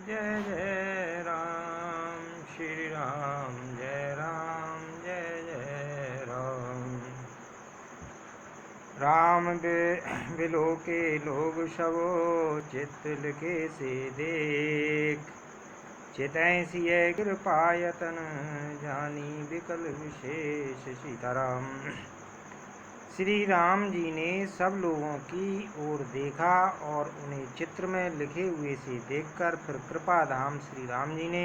जय जय राम, श्री राम जय राम, जय जय राम। राम बिलो के लोग सबो चित्त लिखे से देख, चितै सिय कृपायतन जानी विकल विशेष सीताराम। श्री राम जी ने सब लोगों की ओर देखा और उन्हें चित्र में लिखे हुए से देखकर फिर कृपाधाम श्री राम जी ने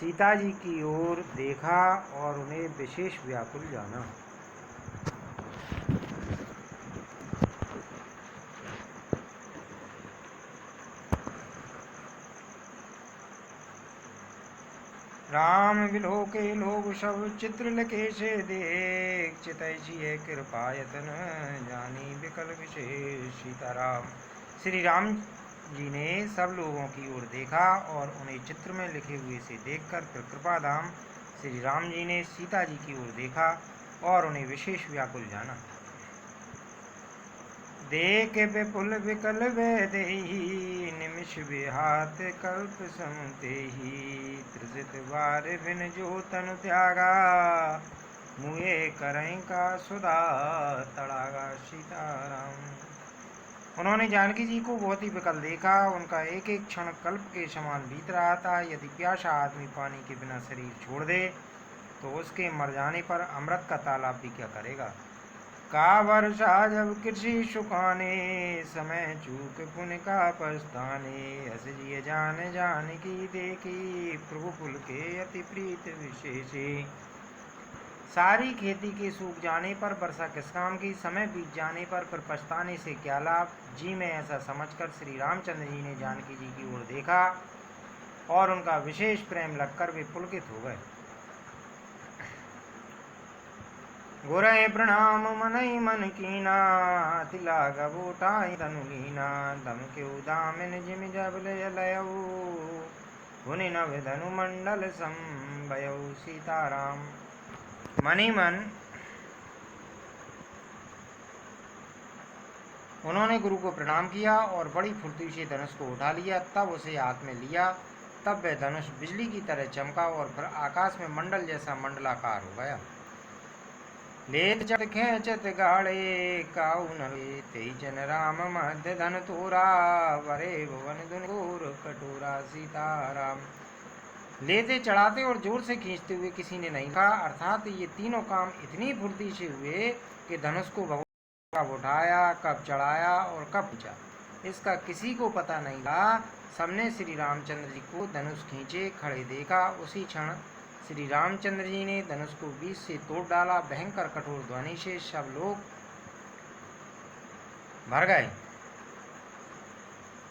सीता जी की ओर देखा और उन्हें विशेष व्याकुल जाना। राम बिलो के लोग सब चित्र लिखे से देख, चितै सिय कृपायतन जानी विकल विशेष सीताराम। श्री राम जी ने सब लोगों की ओर देखा और उन्हें चित्र में लिखे हुए से देखकर फिर कृपाधाम श्री राम जी ने सीता जी की ओर देखा और उन्हें विशेष व्याकुल जाना। देख विपुल विकल वैदेही, निमिष विहात कल्प समतेही। त्रिजित बार बिन जो तनु त्यागा, मुए करई का सुधा तड़ागा सीताराम। उन्होंने जानकी जी को बहुत ही विकल देखा। उनका एक एक क्षण कल्प के समान बीत रहा था। यदि प्यासा आदमी पानी के बिना शरीर छोड़ दे तो उसके मर जाने पर अमृत का तालाब भी क्या करेगा। का वर्षा जब कृषि सुखाने, समय चूक पुण्य का पछताने। हस जिय जान जान की देखी, प्रभु कुल के अति प्रीत विशेषी। सारी खेती के सूख जाने पर वर्षा किस काम की, समय बीत जाने पर फिर पछताने से क्या लाभ। जी में ऐसा समझकर श्री रामचंद्र जी ने जानकी जी की ओर देखा और उनका विशेष प्रेम लगकर वे पुलकित हो गए। गुरय प्रणाम मनई मन कीना, तिला गबोटाई धनु लीना। दम के उदामिन जिम जब लयऊ, हुनि नव धनु मंडल संभयऊ सीताराम। मनी मन उन्होंने गुरु को प्रणाम किया और बड़ी फुर्ती से धनुष को उठा लिया। तब उसे हाथ में लिया, तब वह धनुष बिजली की तरह चमका और फिर आकाश में मंडल जैसा मंडलाकार हो गया। लेत चट खेचत गाड़े काऊ नले, तेई जन राम मध्य धन तोरा। वरे भुवन धुन घोर कटोरा सीताराम। लेते चढ़ाते और जोर से खींचते हुए किसी ने नहीं कहा, अर्थात ये तीनों काम इतनी फुर्ती से हुए कि धनुष को भगवान कब उठाया, कब चढ़ाया और कब खींचा, इसका किसी को पता नहीं था। सबने श्री रामचंद्र जी को धनुष खींचे खड़े देखा। उसी क्षण श्री रामचंद्र जी ने धनुष को बीच से तोड़ डाला। भयंकर कठोर ध्वनि से सब लोग भर गए।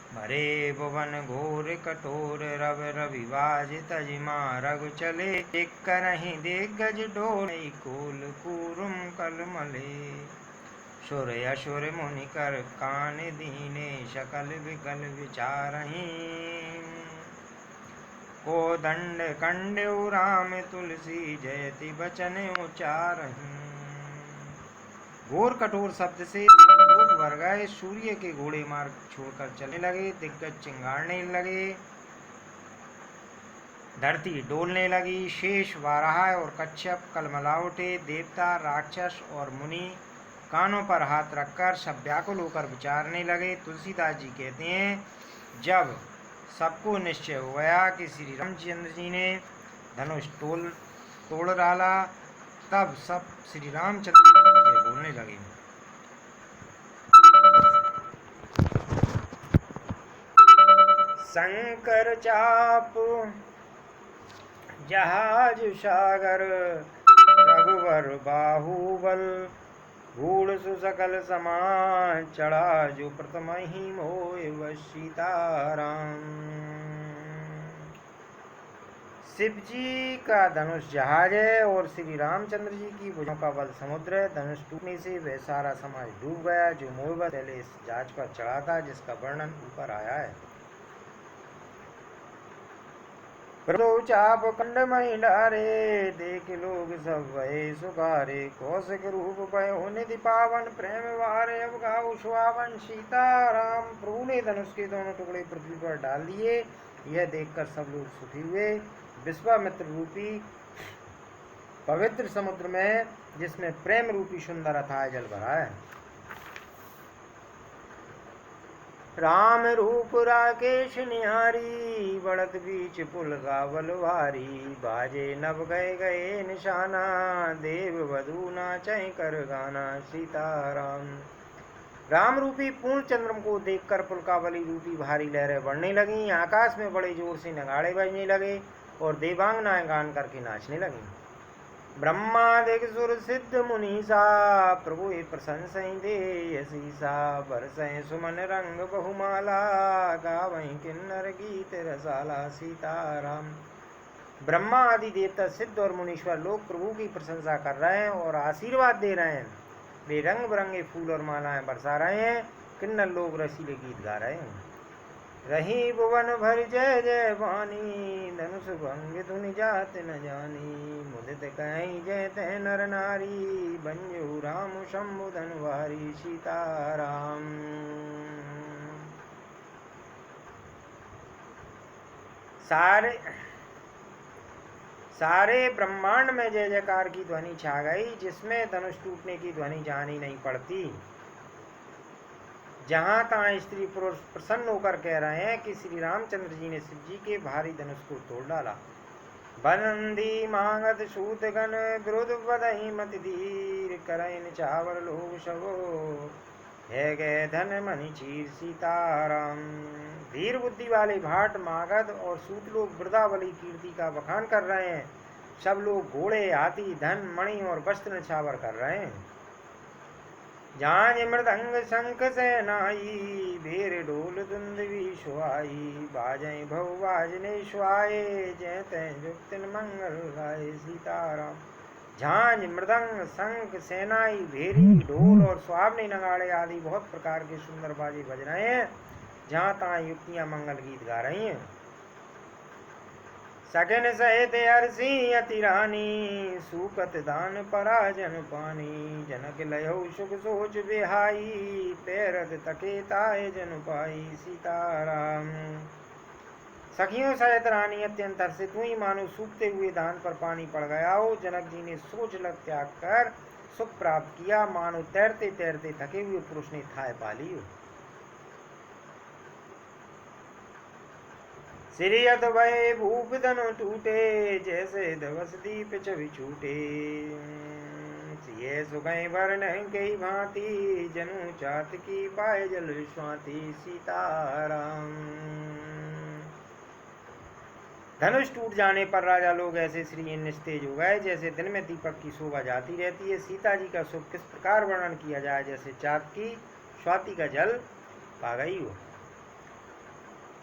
भरे भुवन घोर कठोर, रव रविवाज तजिमा रघु चले। एक करहि दिग्गज डोल, कोल कूरुम कलमले। सुर असुर मुनि कर कान दीने, सकल विकल विचारहि। को दंड कंड्यु राम तुलसी, जयति बचन उचारहि। घोर कठोर शब्द से लोग भर गए। सूर्य के घोड़े मार्ग छोड़कर चलने लगे। दिग्गज चिंगाड़ने लगे, धरती डोलने लगी। शेष वाराह और कच्छप कलमला उठे। देवता राक्षस और मुनि कानों पर हाथ रखकर सब व्याकुल होकर विचारने लगे। तुलसीदास जी कहते हैं, जब सबको निश्चय हो गया कि श्री रामचंद्र जी ने धनुष तोड़ डाला, तब सब श्री रामचंद्र जी बोलने लगे। शंकर चाप जहाज सागर, रघुवर बाहुबल। गूढ़ सुसकल समान, चढ़ा जो प्रथम ही मोह सीताराम। शिव जी का धनुष जहाज है और श्री रामचंद्र जी की भुजों का बल समुद्र है। धनुष टूटने से वह सारा समाज डूब गया जो मोहब्बत पहले इस जहाज पर चढ़ा था, जिसका वर्णन ऊपर आया है। चाप कंड मई डारे, देख लोग सब भये सुखारे। कौशिक रूप भयो निधि पावन, प्रेम वारे अब गाऊ सुहावन सीताराम। प्रभु ने धनुष के दोनों टुकड़े पृथ्वी पर डाल दिए। यह देखकर सब लोग सुखी हुए। विश्वामित्र रूपी पवित्र समुद्र में, जिसमें प्रेम रूपी सुंदर अथाह जल भरा है, राम रूप राकेश निहारी, बढ़त बीच पुल गावल भारी, बाजे नभ गए गए निशाना, देव वधू नाचै कर गाना। सीताराम। राम रूपी पूर्ण चंद्रम को देखकर पुलकावली रूपी भारी लहरें बढ़ने लगीं, आकाश में बड़े जोर से नगाड़े बजने लगे और देवांगनाएं गान करके नाचने लगीं। ब्रह्मादिक सुर सिद्ध मुनीसा, प्रभु प्रशंसै दे यशीसा, बरसै सुमन रंग बहुमाला, गावै किन्नर गीत रसाला। सीताराम। ब्रह्मा आदि देवता, सिद्ध और मुनीश्वर लोग प्रभु की प्रशंसा कर रहे हैं और आशीर्वाद दे रहे हैं। वे रंग बिरंगे फूल और मालाएं बरसा रहे हैं। किन्नर लोग रसीले गीत गा रहे हैं। रही भुवन भर जय जय वाणी, धनुष भंग धुनि जात न जानी, मुदित कहीं जय तय नर नारी, बंजू राम शंभु धनवारी। सीताराम। सारे ब्रह्मांड में जय जयकार की ध्वनि छा गई, जिसमें धनुष टूटने की ध्वनि जानी नहीं पड़ती। जहां तहां स्त्री पुरुष प्रसन्न होकर कह रहे हैं कि श्री रामचंद्र जी ने शिव जी के भारी धनुष को तोड़ डाला। बंदी मांगत सूतगन, विरुद्ध बदही मत धीर, करैन चावर लोग सबो, है गए धन मणि चीर। सीताराम। धीर बुद्धि वाले भाट मागध और सूत लोग वृद्धावली कीर्ति का बखान कर रहे हैं। सब लोग घोड़े, हाथी, धन, मणि और वस्त्र निछावर कर रहे हैं। झांझ मृदंग शंख सेनाई, भेर ढोल दुंदवी सुहाई, बाजै भव बाजने सुहाए, जय तय जुक्तिन मंगल गाए। सीताराम। झांझ, मृदंग, शंख, सेनाई, भेरी, ढोल और सुहावने नगाड़े आदि बहुत प्रकार के सुंदर बाजे बज रहे हैं। जहाँ तहाँ युक्तियां मंगल गीत गा रही हैं। सगन सहित हर्षी अति रानी, सूकत दान पराजन पानी, जनक लयो सुख सोच बिहाई, पैरत तके ताय जन पाई। सीताराम। सखियों सहित रानी अत्यंत हर्षित हुई, मानो सूखते हुए धान पर पानी पड़ गया हो। जनक जी ने सोच लग त्याग कर सुख प्राप्त किया, मानो तैरते तैरते थके हुए पुरुष ने थाय पा ली हो। श्री अत भय भूप धनु टूटे, जैसे धवस दीप छवि छूटे, ये सुगई वर्ण कई भांति, जनु चात की पाए जल स्वाति। सीताराम। धनुष टूट जाने पर राजा लोग ऐसे श्री निस्तेज हो गए, जैसे दिन में दीपक की शोभा जाती रहती है। सीता जी का सुख किस प्रकार वर्णन किया जाए, जैसे चाँद की स्वाति का जल पा गई हो।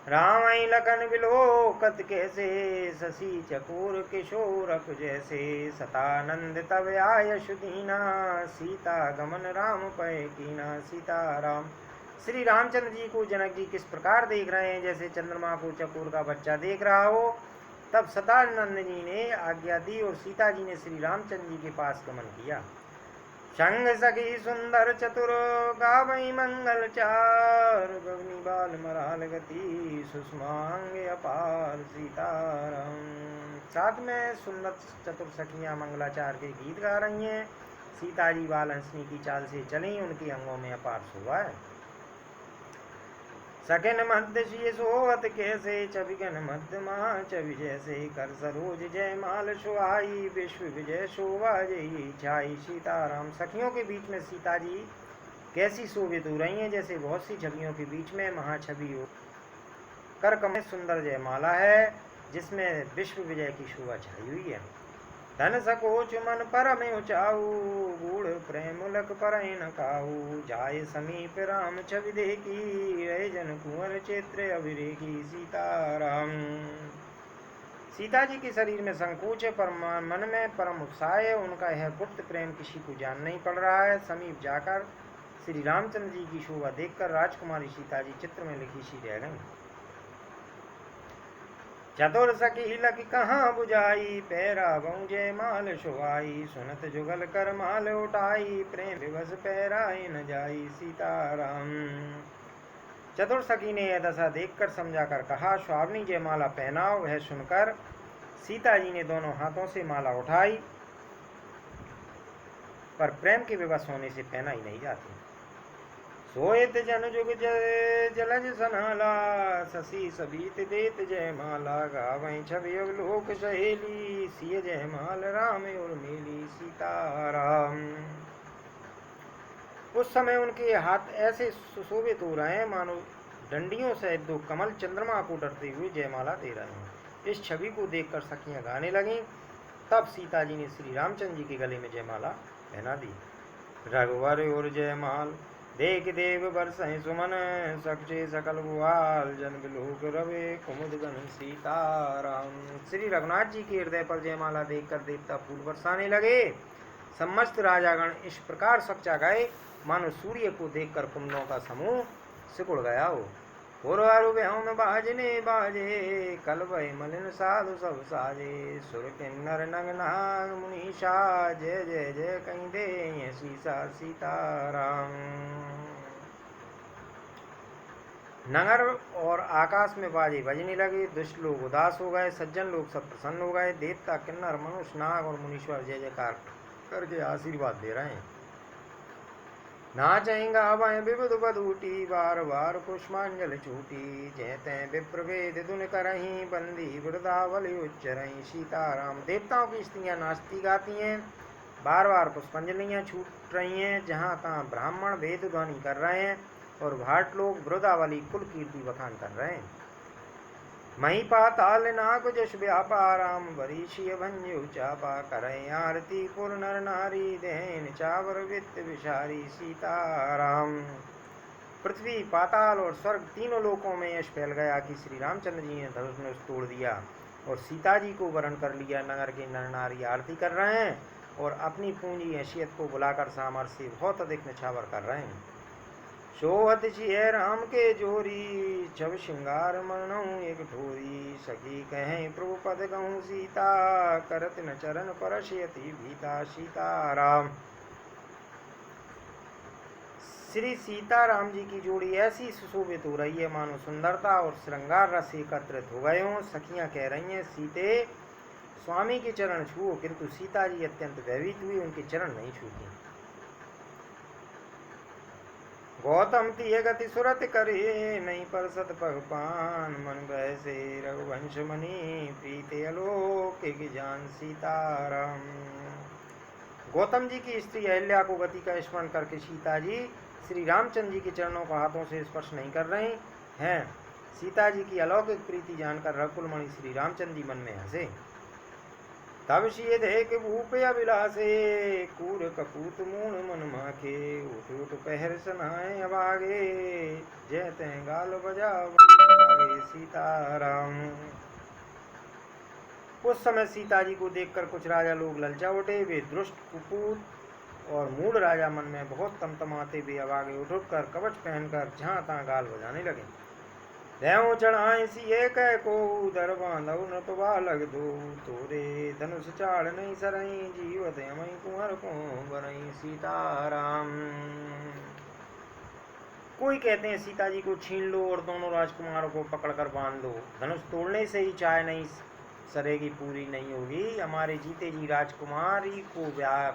राम लखन विलोकत कैसे, शशि चकोर किशोरक जैसे, सतानंद तब आयश दीना, सीता गमन राम पय कीना। सीताराम। श्री रामचंद्र जी को जनक जी किस प्रकार देख रहे हैं, जैसे चंद्रमा को चकोर का बच्चा देख रहा हो। तब सतानंद जी ने आज्ञा दी और सीता जी ने श्री रामचंद्र जी के पास गमन किया। संग सखी सुंदर चतुर, गावई मंगल चार, गगनी बाल मराल गति, सुषमांग अपार। सीताराम। साथ में सुंदर चतुर सखियां मंगलाचार के गीत गा रही हैं। सीता जी बाल हंसनी की चाल से चली, उनके अंगों में अपार शोभा है। सकेन मध्य शीय सोवत कैसे, चबिगन मध्य महा चवि जैसे, कर सरोज जय माल सुहाई, विश्व विजय शोभा जय छाई। सीताराम। सखियों के बीच में सीता जी कैसी शोभित हो रही हैं, जैसे बहुत सी छवियों के बीच में महाछवि हो। कर कमल सुंदर जयमाला है, जिसमें विश्व विजय की शोभा छाई हुई है। धन सकोच मन परम उचाऊ, गूढ़ प्रेम लक पर न काऊ, जाय समीप राम छवि देखी, रहे जन कुंवर क्षेत्र अभिरेखी। सीताराम। सीता जी के शरीर में संकोच है, पर मन में परम उत्साह है। उनका यह गुप्त प्रेम किसी को जान नहीं पड़ रहा है। समीप जाकर श्री रामचंद्र जी की शोभा देखकर राजकुमारी सीता जी चित्र में लिखी सी रह गई। चतुर सखी लख कहाँ बुझाई, पैरा बहु जय माल सुहाई, सुनत जुगल कर माल उठाई, प्रेम विवश पैराई न जाई। सीताराम। चतुर सखी ने यह दशा देखकर समझाकर कहा, स्वामिनी जयमाला पहनाओ। वह सुनकर सीता जी ने दोनों हाथों से माला उठाई, पर प्रेम के विवश होने से पहना ही नहीं जाती। सोयत जन जुग जलज सनाला, शशि सबीत देत जयमाला। गावै छवि अवलोक सहेली, सिय जयमाल राम और मेली सीताराम। उस समय उनके हाथ ऐसे सुशोभित हो रहे हैं मानो डंडियों से दो कमल चंद्रमा को डरते हुए जयमाला दे रहे हैं। इस छवि को देखकर सखियां गाने लगीं। तब सीता जी ने श्री रामचंद्र जी के गले में जयमाला पहना दी। रघुवर और जयमाल देख देव बरसै सुमन, सक्षे सकल भुआल जन बिलोक रवे कुमुद गण सीताराम। श्री रघुनाथ जी के हृदय पर जयमाला देखकर देवता फूल बरसाने लगे। समस्त राजागण इस प्रकार सच्चा गाए मानो सूर्य को देखकर कुंडों का समूह सिकुड़ गया हो। पुरवारु बेहों में बाजने बाजे, कल भय मलिन साधु सब साजे। सुर किन्नर नग नाग मुनीषा, जय जय जय कहीं दे सीसा सीताराम। नगर और आकाश में बाजे बजने लगे। दुष्ट लोग उदास हो गए, सज्जन लोग सब प्रसन्न हो गए। देवता किन्नर मनुष्य नाग और मुनीश्वर जय जयकार करके आशीर्वाद दे रहे हैं। नाचेंगा वह विविध बधूटी, बार बार पुष्पांजलि छूटी। जय तय विप्रभेद धुन करहीं, बंदी वृदावली उच्चरहीं सीताराम। देवताओं की स्त्रियां नाचती गाती हैं, बार बार पुष्पांजलियां छूट रही हैं। जहाँ तहाँ ब्राह्मण वेद ध्वनि कर रहे हैं और भाट लोग वृदावली कुल कीर्ति बखान कर रहे हैं। मही पाताल नाग जश व्यापाराम, वरीशीय भंजु चापा। करय आरती पुर नर नारी, देन चावर वित्त विशारी सीताराम। पृथ्वी पाताल और स्वर्ग तीनों लोकों में यश फैल गया कि श्री रामचंद्र जी ने धनुष तोड़ दिया और सीता जी को वरण कर लिया। नगर के नर नारी आरती कर रहे हैं और अपनी पूंजी हैसियत को बुलाकर सामर्थ्य से बहुत अधिक निछावर कर रहे हैं। सोहत छिय राम के जोरी, छव श्रृंगार मरणऊ एक ठोरी। सखी कहें प्रभु पद कहूँ सीता, करत न चरण परशयति भीता सीताराम। श्री सीताराम जी की जोड़ी ऐसी सुशोभित हो रही है मानो सुंदरता और श्रृंगार रस एकत्रित हो गए हों। सखियां कह रही हैं, सीते स्वामी के चरण छुओ, किंतु सीता जी अत्यंत भयभीत हुई, उनके चरण नहीं छूते। गौतम तिय गति सुरत करे, नहीं परसत पगपान। मन वैसे रघुवंश मणि, प्रीते अलोक की जान सीताराम। गौतम जी की स्त्री अहिल्या को गति का स्मरण करके सीता जी श्री रामचंद्र जी के चरणों को हाथों से स्पर्श नहीं कर रही हैं। सीता जी की अलौकिक प्रीति जानकर रघुकुल मणि श्री रामचंद्र जी मन में हंसे। तब सिय देख भूप अभिलाषे, कूर कपूत मूण मन माखे। उठ उठ पहर सनाए अभागे, जय तय गाल बजावे सीताराम। उस समय सीता जी को देखकर कुछ राजा लोग ललचा उठे। वे दुष्ट कुपूत और मूढ़ राजा मन में बहुत तमतमाते हुए अभागे उठ उठकर कवच पहनकर जहाँ तहाँ गाल बजाने लगे। देव चढ़ाए सिए कह को, दर बांधव न पवा लग दो। तोरे धनुष चाड़ नहीं सरई, जीवत यमई कुंवर को बरई सीताराम। कोई कहते हैं सीता जी को छीन लो और दोनों राजकुमारों को पकड़कर बांध दो। धनुष तोड़ने से ही चाय नहीं सरेगी, पूरी नहीं होगी। हमारे जीते जी राजकुमारी को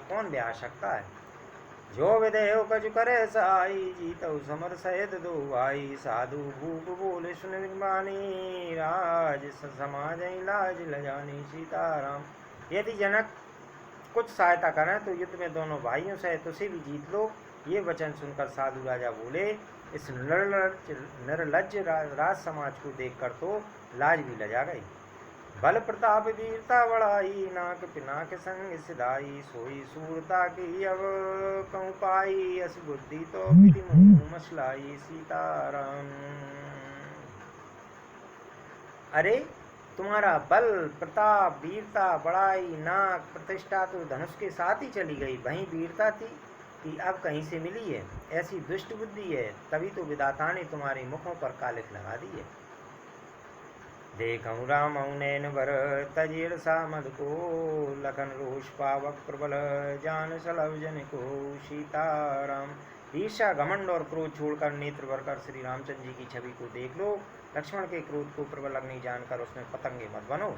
कौन ब्याह सकता है। जो विदेह कजु करे साई, जीतौ समर सहित दो भाई। साधु भूप बोले सुन बानी, राज समाज लाज लजानी सीताराम। यदि जनक कुछ सहायता करें तो युद्ध में दोनों भाइयों सहित उसे भी जीत लो। ये वचन सुनकर साधु राजा बोले, इस निर्लज्ज राज समाज को देखकर तो लाज भी लजा गई। बल प्रताप वीरता बड़ाई, नाक पिनाक संग सिधाई। सोई सूरता की अब कहूँ पाई, अस बुद्धि तो विधि मुँह मसलाई सीताराम। अरे तुम्हारा बल प्रताप वीरता बड़ाई नाक प्रतिष्ठा तो धनुष के साथ ही चली गई। वहीं वीरता थी कि अब कहीं से मिली है। ऐसी दुष्ट बुद्धि है, तभी तो विधाता ने तुम्हारे मुखों पर कालिक लगा दी है। देखऊँ राम नैन वर, तजीर सामद को। लखन रोष पावक प्रबल, जान सलभ जन को सीताराम। ईर्ष्या, घमंड और क्रोध छोड़कर नेत्र भरकर श्री रामचंद्र जी की छवि को देख लो। लक्ष्मण के क्रोध को प्रबल अग्नि जानकर उसमें पतंगे मत बनो।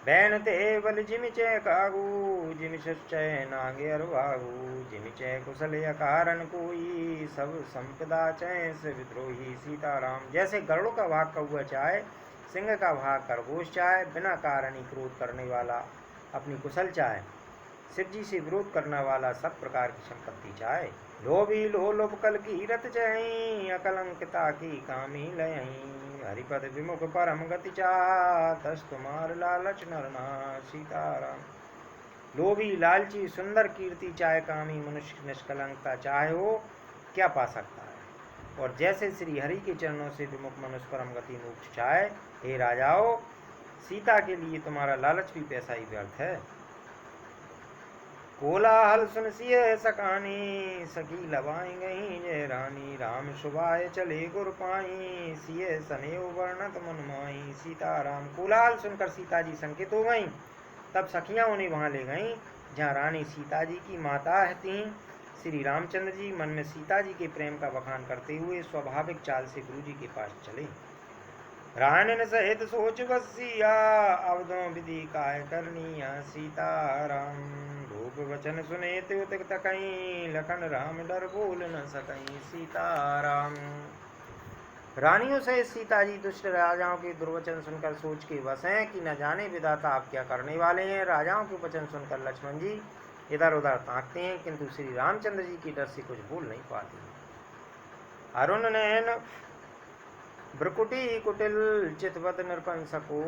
बैन ते बल जिमि चय कागू, जिमि चय नागे अरवागू, जिमि चय कुशल कारण कोई, सब संपदा चय से विद्रोही। सीताराम। जैसे गरुड़ का भाग कौआ चाहे, सिंह का भाग खरगोश चाहे, बिना कारण ही क्रोध करने वाला अपनी कुशल चाहे, शिव जी से विरोध करने वाला सब प्रकार की संपत्ति चाहे। लोभी लोलुप कल की रत चही, अकलंकिता की कामी लयही, हरिपद विमुख परम गति चाह, दस तुम्हार लालच नरना। सीताराम। लोभी लालची सुंदर कीर्ति चाहे, कामी मनुष्य निष्कलंकता चाहे, हो क्या पा सकता है। और जैसे श्री हरि के चरणों से विमुख मनुष्य परम गति मोक्ष चाहे, हे राजाओ, सीता के लिए तुम्हारा लालच भी पैसा ही व्यर्थ है। कोलाहल सुन सिय सकानी, सखी लवाई गई जय रानी, राम सुबाय चले गुर पाई, सिय सनेव वर्णत मन माई। सीताराम। कोलाहल सुनकर सीता जी संकित हो गईं। तब सखियां उन्हें वहां ले गईं जहां रानी सीता जी की माता थीं। श्री रामचंद्र जी मन में सीता जी के प्रेम का बखान करते हुए स्वाभाविक चाल से गुरु जी के पास चले। रानन सहित सोच बसिया, अवधों विधि काय करनिया। सीताराम। रूप वचन सुने त्युत तकई, लखन राम डर बोल न सकई। सीताराम। रानियों से सीता जी दुष्ट राजाओं के दुर्वचन सुनकर सोच के वश हैं कि न जाने विधाता आप क्या करने वाले हैं। राजाओं के वचन सुनकर लक्ष्मण जी इधर उधर ताकते हैं, किंतु श्री रामचंद्र जी की डर से कुछ बोल नहीं पाते। अरुण नयन भ्रकुटी कुटिल, चितवत नृपंसको,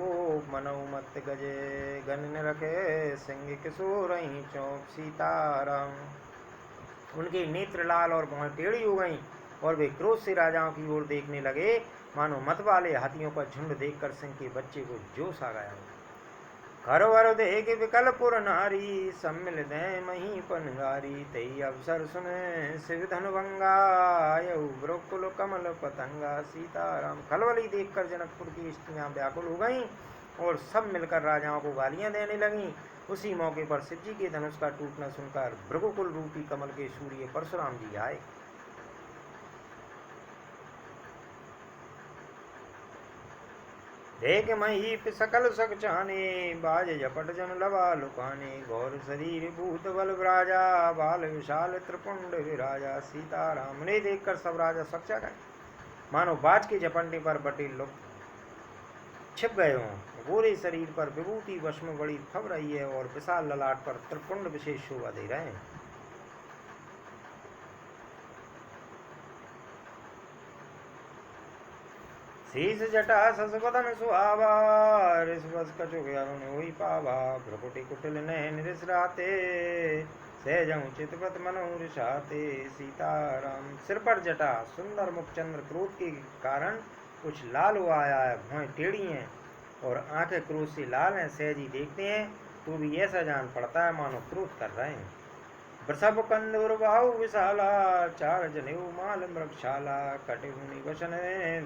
मनौ मत गजे गन रखे, सिंह किशोर चौक। सीताराम। उनके नेत्र लाल और भौहें टेढ़ी हो गईं और वे क्रोध से राजाओं की ओर देखने लगे, मानो मत वाले हाथियों का झुंड देखकर सिंह के बच्चे को जोश आ गया। करवर देख विकल पुर नारी, सम्मिल दे मही पनगारी, तई अवसर सुने शिव धनुभंगा, यऊ ब्रोकुल कमल पतंगा। सीताराम। खलबली देखकर जनकपुर की स्त्रियां व्याकुल हो गईं और सब मिलकर राजाओं को गालियां देने लगीं। उसी मौके पर शिव जी के धनुष का टूटना सुनकर भृगुकुल रूपी कमल के सूर्य परशुराम जी आए। देख महीप सकल सक चाने, बाज झपट जन लवा लुकाने, घोर शरीर भूत बल विराजा, बाल विशाल त्रिपुंड विराजा। सीताराम। ने देखकर सब राजा सकचा गए, मानो बाज के झपटने पर बटे लोग छिप गए हों। गोरे शरीर पर विभूति वश में बड़ी फब रही है और विशाल ललाट पर त्रिपुंड विशेष शोभा दे रहे हैं। शीश जटा ससवदन सुहावा, ऋषवस कछुक अरुण होई पावा, भ्रकुटी कुटिल नयन रिसराते, सहजं चितवत मनो रिसाते। सीताराम। सिर पर जटा, सुंदर मुखचंद्र क्रोध के कारण कुछ लाल हुआ आया है, भौहें टेढ़ी हैं और आंखें क्रोध से लाल हैं। सहज ही देखते हैं तो भी ऐसा जान पड़ता है मानो क्रोध कर रहे हैं। वृषभ कंदुर बाहु विशाला, चार जनेऊ माल मृगशाला, कटे मुनि वसन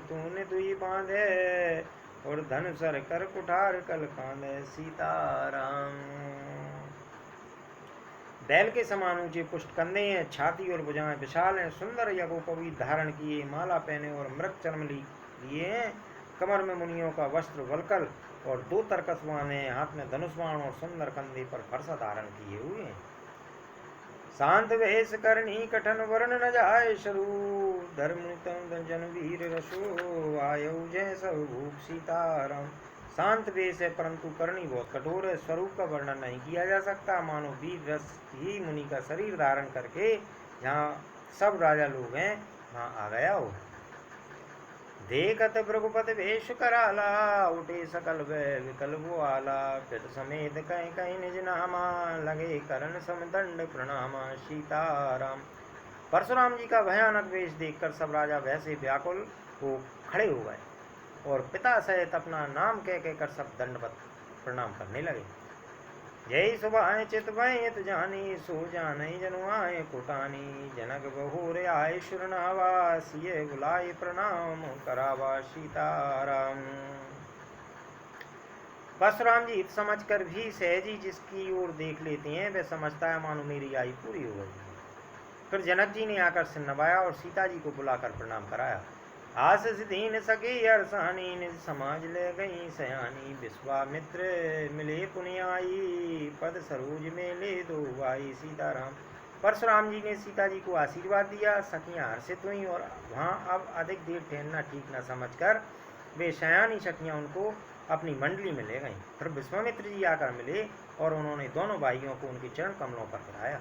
तूने दुई बांधे, और धन सर कर कुठार कल कांधे। सीताराम। बैल के समान ऊंचे पुष्ट कंधे हैं, छाती और भुजाएं विशाल हैं, सुंदर यज्ञोपवीत धारण किए, माला पहने और मृग चर्म लिए हैं, कमर में मुनियों का वस्त्र वलकल और दो तरकस बांधे हैं, हाथ में धनुष बाण और सुंदर कंधे पर फरसा धारण किए हुए हैं। शांत वेश करनी कठन वर्ण न जाय शरु, धर्म जन वीर रसो, आयु जय सब भूप। सीताराम। शांत वेश है परंतु करनी बहुत कठोर है, स्वरूप का वर्णन नहीं किया जा सकता, मानो वीर रस ही मुनि का शरीर धारण करके जहाँ सब राजा लोग हैं वहाँ आ गया हो। देखत भृगुपति वेश कराला, उठे सकल वै विकल आला, पित समेत कहीं कहीं निज नामा, लगे करण समदंड प्रणामा। सीताराम। परशुराम जी का भयानक वेश देखकर सब राजा वैसे व्याकुल हो खड़े हो गए और पिता सहित अपना नाम कह कहकर सब दंडवत प्रणाम करने लगे। जय सुबह चित भयत जानी, सो जाने जनु आए कुटानी, जनक बहुर आय शुरनावा, सिय बुलाए प्रणाम करावा। सीताराम। परशुराम जी इत समझ कर भी सहजी जिसकी ओर देख लेते हैं वह समझता है मानो मेरी आयु पूरी हो गई। फिर जनक जी ने आकर सिर नवाया और सीता जी को बुलाकर प्रणाम कराया। आशीष दीन सकी अरसानी, निज समाज ले गई सयानी, विश्वामित्र मिले पुनियाई, पद सरोज में ले दो भाई। सीताराम। परशुराम जी ने सीता जी को आशीर्वाद दिया। सखियां हर्षित हुई और वहाँ अब अधिक देर ठहरना ठीक न समझकर वे सयानी सखियां उनको अपनी मंडली में ले गईं। फिर विश्वामित्र जी आकर मिले और उन्होंने दोनों भाइयों को उनके चरण कमलों पर गिराया।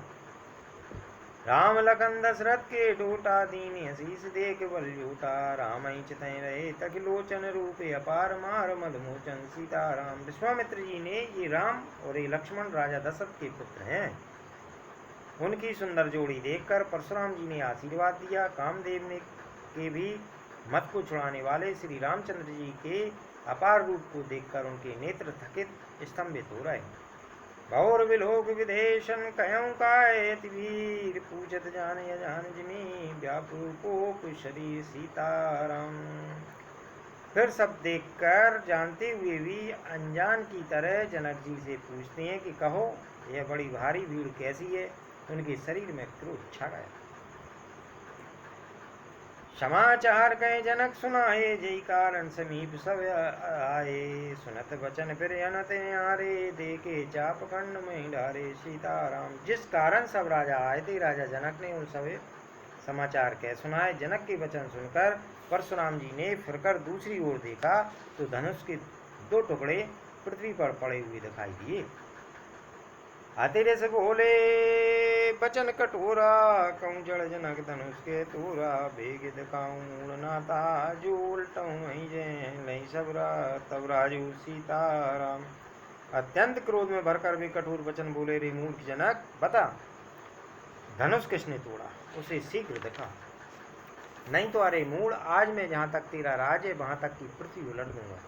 राम लखन दशरथ के डोटा, दीन आशीष देख बल झूठा, राम ही चितय रहे तक लोचन, रूपे अपार मार मदमोचन। सीताराम। विश्वामित्र जी ने ये राम और ये लक्ष्मण राजा दशरथ के पुत्र हैं। उनकी सुंदर जोड़ी देखकर परशुराम जी ने आशीर्वाद दिया। कामदेव ने के भी मत को छुड़ाने वाले श्री रामचंद्र जी के अपार रूप को देखकर उनके नेत्र थकित स्तंभित हो रहे। भौर विलोक विदेशन कयों कायत वीर, पूछत जान अजान जिमी, व्यापरूपोप शरीर। सीताराम। फिर सब देखकर जानते हुए भी अनजान की तरह जनक जी से पूछते हैं कि कहो यह बड़ी भारी भीड़ कैसी है। उनके शरीर में क्रोध छा गया। समाचार कहे जनक सुनाए, जय कारण समीप सब आए, सुनत वचन फिर अनत आरे, देखे चाप खंड में डारे। सीताराम। जिस कारण सब राजा आए थे, राजा जनक ने उन सब समाचार कह सुनाए। जनक के वचन सुनकर परशुराम जी ने फिरकर दूसरी ओर देखा तो धनुष के 2 टुकड़े पृथ्वी पर पड़े हुए दिखाई दिए। अतिरस बोले बचन कटोरा, कहूँ जड़ जनक धनुष के तोरा, बेग दिखाऊं नाता जो उल्टूं वहीं जय सबरा। तब राजू। सीताराम। अत्यंत क्रोध में भरकर भी कठोर वचन बोले, रे मूर्ख जनक, बता धनुष किसने तोड़ा, उसे शीघ्र दिखा, नहीं तो अरे मूड आज मैं जहाँ तक तेरा राज है वहाँ तक की पृथ्वी उलट दूंगा।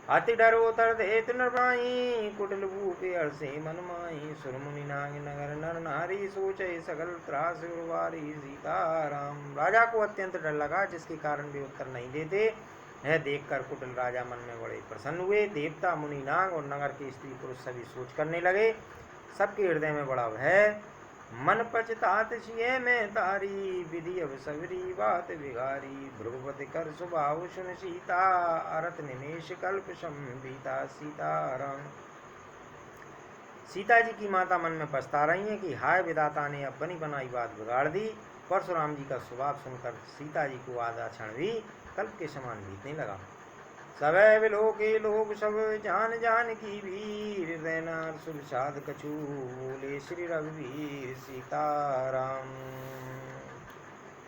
अति डरो तर देत नरमाई, कुटिल भूपे हर्षे मन माई, सुरमुनि नाग नगर नर नारी, सोचे सकल त्रास उर्वारी। सीताराम। राजा को अत्यंत डर लगा, जिसके कारण वे उत्तर नहीं देते। यह देखकर कुटिल राजा मन में बड़े प्रसन्न हुए। देवता मुनि नाग और नगर के स्त्री पुरुष सभी सोच करने लगे। सबके हृदय में बड़ा भय। मन पछतात छिए में तारी, विधि अब सबरी बात बिगारी, भ्रुवपति कर सुभाव सुन सीता, अरत निमेश कल्प संभीता। सीताराम। सीता जी की माता मन में पछता रही हैं कि हाय विधाता ने अब बनी बनाई बात बिगाड़ दी। परशुराम जी का स्वभाव सुनकर सीता जी को आधा क्षण भी कल्प के समान बीतने लगा। सवै विलोके लोग सब जान जान की वीर, रैनार सुरसाद कछु बोले श्री रघुवीर। सीताराम।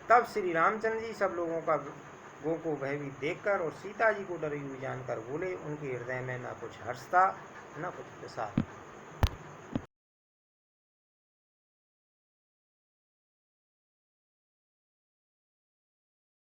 तब श्री रामचंद्र जी सब लोगों को भयभीत देखकर और सीता जी को डरी हुई जानकर बोले। उनके हृदय में न कुछ हर्ष था न कुछ प्रसाद।